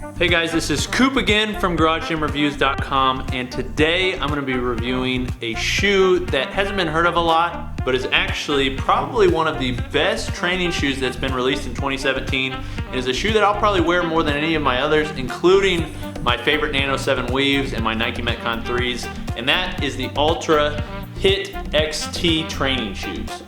Hey guys, this is Coop again from GarageGymReviews.com, and today I'm going to be reviewing a shoe that hasn't been heard of a lot, but is actually probably one of the best training shoes that's been released in 2017. It is a shoe that I'll probably wear more than any of my others, including my favorite Nano 7 Weaves and my Nike Metcon 3s, and that is the ALTRA HIIT XT training shoes.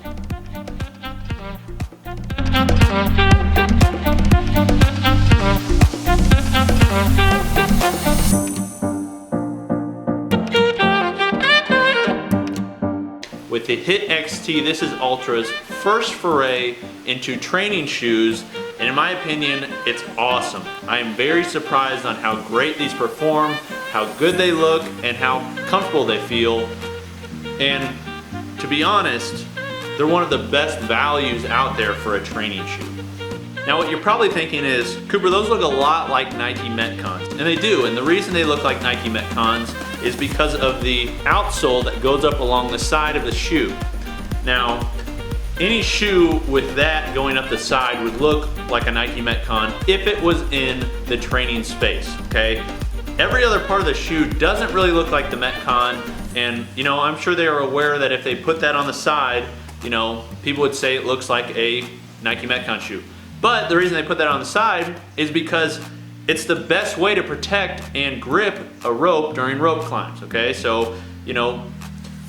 With the HIIT XT, this is Altra's first foray into training shoes, and in my opinion, it's awesome. I am very surprised on how great these perform, how good they look, and how comfortable they feel. And to be honest, they're one of the best values out there for a training shoe. Now what you're probably thinking is, Cooper, those look a lot like Nike Metcons. And they do, and the reason they look like Nike Metcons is because of the outsole that goes up along the side of the shoe. Now, any shoe with that going up the side would look like a Nike Metcon if it was in the training space, okay? Every other part of the shoe doesn't really look like the Metcon, and you know, I'm sure they are aware that if they put that on the side, you know, people would say it looks like a Nike Metcon shoe. But the reason they put that on the side is because it's the best way to protect and grip a rope during rope climbs, okay? So, you know,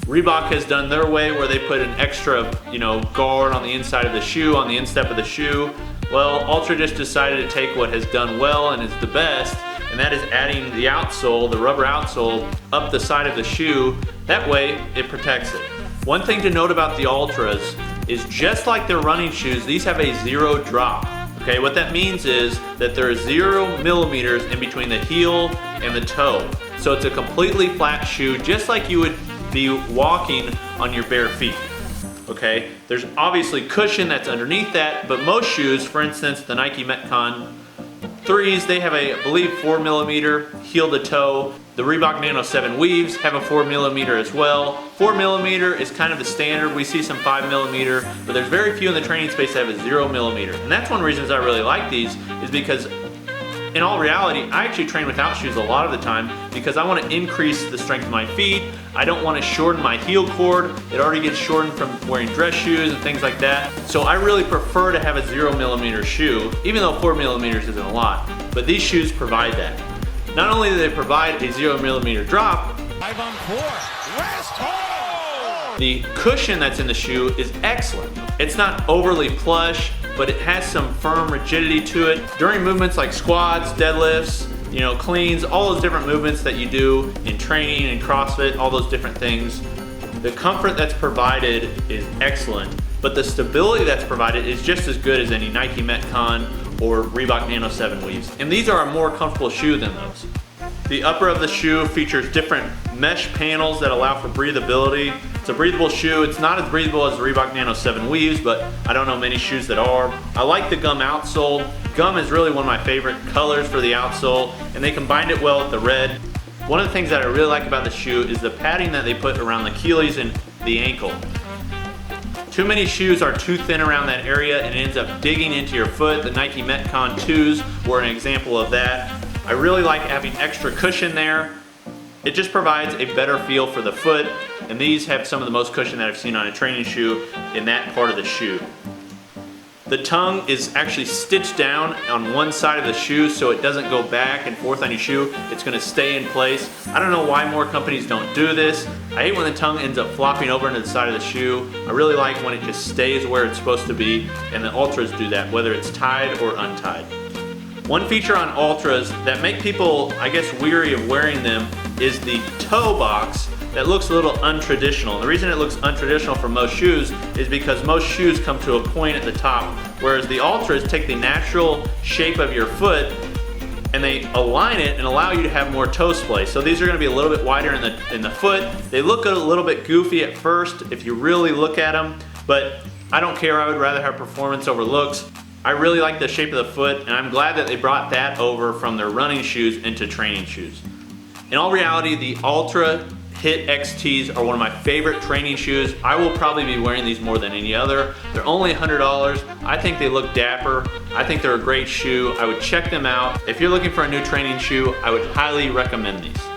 Reebok has done their way where they put an extra, you know, guard on the inside of the shoe, on the instep of the shoe. Well, Altra just decided to take what has done well and is the best, and that is adding the outsole, the rubber outsole, up the side of the shoe. That way, it protects it. One thing to note about the Altras is just like their running shoes, these have a zero drop. Okay, what that means is that there are 0 millimeters in between the heel and the toe. So it's a completely flat shoe, just like you would be walking on your bare feet. Okay, there's obviously cushion that's underneath that, but most shoes, for instance, the Nike Metcon 3s, they have a, I believe, 4 millimeter heel to toe. The Reebok Nano 7 Weaves have a 4 millimeter as well. 4 millimeter is kind of the standard. We see some 5 millimeter, but there's very few in the training space that have a 0 millimeter. And that's one of the reasons I really like these, is because in all reality, I actually train without shoes a lot of the time because I want to increase the strength of my feet. I don't want to shorten my heel cord. It already gets shortened from wearing dress shoes and things like that. So I really prefer to have a 0 millimeter shoe, even though 4 millimeters isn't a lot. But these shoes provide that. Not only do they provide a 0 millimeter drop, 5 on 4. Rest. Oh! The cushion that's in the shoe is excellent. It's not overly plush, but it has some firm rigidity to it. During movements like squats, deadlifts, you know, cleans, all those different movements that you do in training and CrossFit, all those different things, the comfort that's provided is excellent, but the stability that's provided is just as good as any Nike Metcon or Reebok Nano 7 Weaves. And these are a more comfortable shoe than those. The upper of the shoe features different mesh panels that allow for breathability. It's a breathable shoe. It's not as breathable as the Reebok Nano 7 Weaves, but I don't know many shoes that are. I like the gum outsole. Gum is really one of my favorite colors for the outsole, and they combined it well with the red. One of the things that I really like about the shoe is the padding that they put around the Achilles and the ankle. Too many shoes are too thin around that area and it ends up digging into your foot. The Nike Metcon 2s were an example of that. I really like having extra cushion there. It just provides a better feel for the foot, and these have some of the most cushion that I've seen on a training shoe in that part of the shoe. The tongue is actually stitched down on one side of the shoe so it doesn't go back and forth on your shoe. It's going to stay in place. I don't know why more companies don't do this. I hate when the tongue ends up flopping over into the side of the shoe. I really like when it just stays where it's supposed to be, and the Altras do that, whether it's tied or untied. One feature on Altras that make people, I guess, weary of wearing them is the toe box that looks a little untraditional. The reason it looks untraditional for most shoes is because most shoes come to a point at the top, whereas the Altras take the natural shape of your foot and they align it and allow you to have more toe splay. So these are going to be a little bit wider in the foot. They look a little bit goofy at first if you really look at them, but I don't care. I would rather have performance over looks. I really like the shape of the foot, and I'm glad that they brought that over from their running shoes into training shoes. In all reality, the ALTRA HIIT XTs are one of my favorite training shoes. I will probably be wearing these more than any other. They're only $100. I think they look dapper. I think they're a great shoe. I would check them out. If you're looking for a new training shoe, I would highly recommend these.